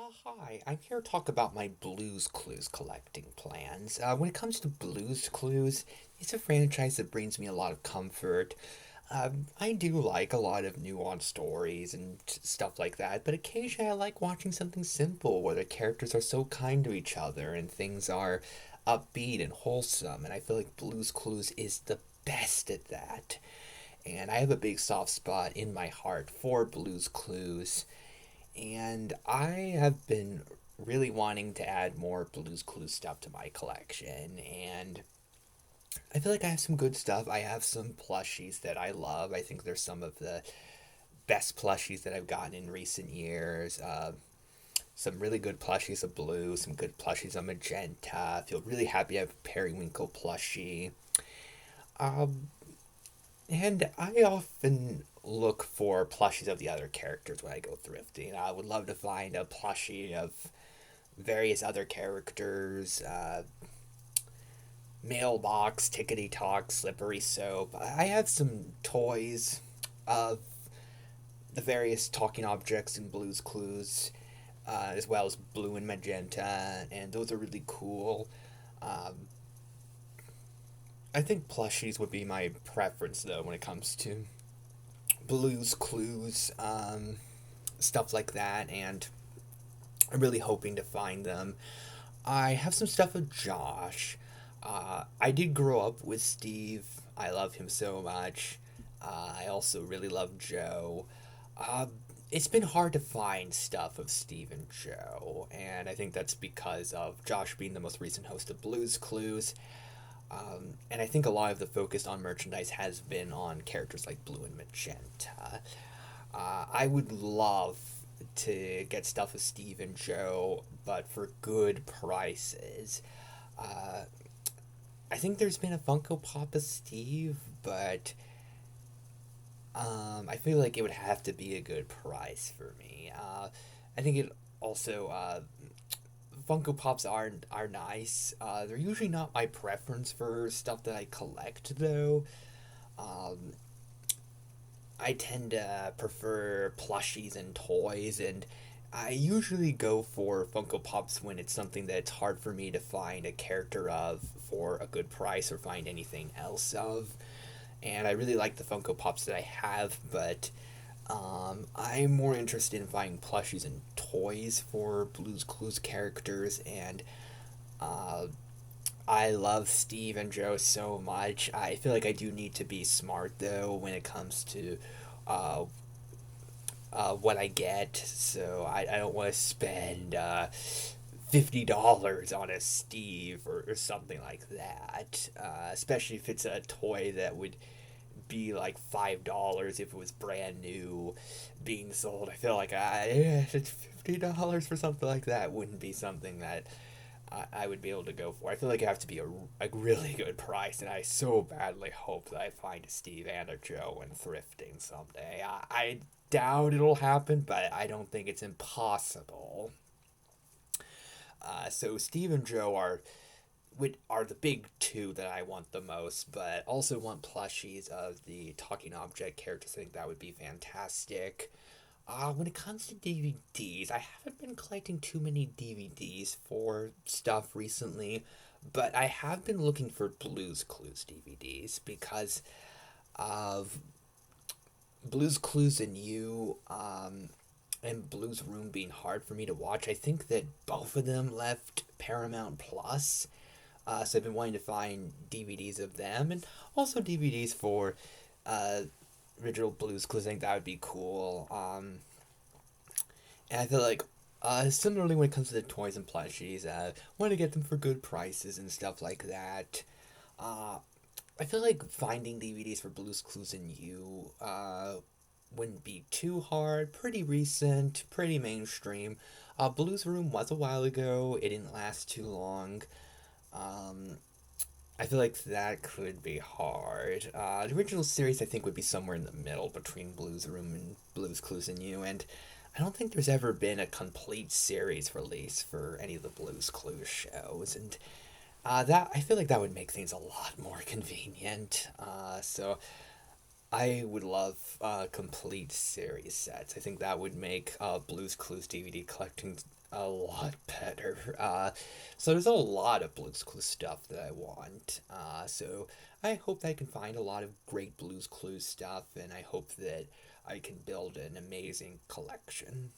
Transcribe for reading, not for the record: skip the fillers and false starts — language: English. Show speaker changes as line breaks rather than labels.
Hi, I'm here to talk about my Blues Clues collecting plans. When it comes to Blues Clues, it's a franchise that brings me a lot of comfort. I do like a lot of nuanced stories and stuff like that, but occasionally I like watching something simple where the characters are so kind to each other and things are upbeat and wholesome, and I feel like Blues Clues is the best at that. And I have a big soft spot in my heart for Blues Clues. And I have been really wanting to add more Blues Clues stuff to my collection. And I feel like I have some good stuff. I have some plushies that I love. I think they're some of the best plushies that I've gotten in recent years. Some really good plushies of blue, some good plushies of magenta. I feel really happy I have a Periwinkle plushie. Um, And I often look for plushies of the other characters when I go thrifting. I would love to find a plushie of various other characters, Mailbox, Tickety Talk, Slippery Soap. I have some toys of the various talking objects in Blue's Clues, as well as Blue and Magenta, and those are really cool. Um, I think plushies would be my preference though when it comes to Blue's Clues, stuff like that, and I'm really hoping to find them. I have some stuff with Josh. I did grow up with Steve. I love him so much. I also really love Joe. Uh, it's been hard to find stuff of Steve and Joe, and I think that's because of Josh being the most recent host of Blues Clues. And I think a lot of the focus on merchandise has been on characters like Blue and Magenta. I would love to get stuff with Steve and Joe, but for good prices. Uh, I think there's been a Funko Pop of Steve, but I feel like it would have to be a good price for me. I think it also Funko Pops are nice. They're usually not my preference for stuff that I collect though. Um, I tend to prefer plushies and toys, and I usually go for Funko Pops when it's something that's hard for me to find a character of for a good price or find anything else of. And I really like the Funko Pops that I have, but I'm more interested in finding plushies and toys for Blue's Clues characters, and uh, I love Steve and Joe so much. I feel like I do need to be smart though when it comes to uh, what I get. So I don't want to spend $50 on a Steve or something like that. Especially if it's a toy that would be like $5 if it was brand new being sold. I feel like it's $50 for something like that wouldn't be something that I would be able to go for. I feel like it has to be a really good price, and I so badly hope that I find a Steve and a Joe when thrifting someday. I doubt it'll happen, but I don't think it's impossible. So Steve and Joe are the big two that I want the most, but also want plushies of the talking object characters. I think that would be fantastic. When it comes to DVDs, I haven't been collecting too many DVDs for stuff recently, but I have been looking for Blues Clues DVDs because of Blues Clues and You, and Blues Room being hard for me to watch. I think that both of them left Paramount Plus, so I've been wanting to find DVDs of them and also DVDs for uh, original Blues Clues. I think that would be cool. And I feel like similarly when it comes to the toys and plushies, want to get them for good prices and stuff like that. Uh, I feel like finding DVDs for Blues Clues and You wouldn't be too hard. Pretty recent, pretty mainstream. Blues Room was a while ago. It didn't last too long. Um, I feel like that could be hard. The original series, I think, would be somewhere in the middle between Blues Room and Blues Clues and You, and I don't think there's ever been a complete series release for any of the Blues Clues shows, and that I feel like that would make things a lot more convenient. So I would love complete series sets. I think that would make Blues Clues DVD collecting a lot better. So there's a lot of Blues Clues stuff that I want. So I hope that I can find a lot of great Blues Clues stuff, and I hope that I can build an amazing collection.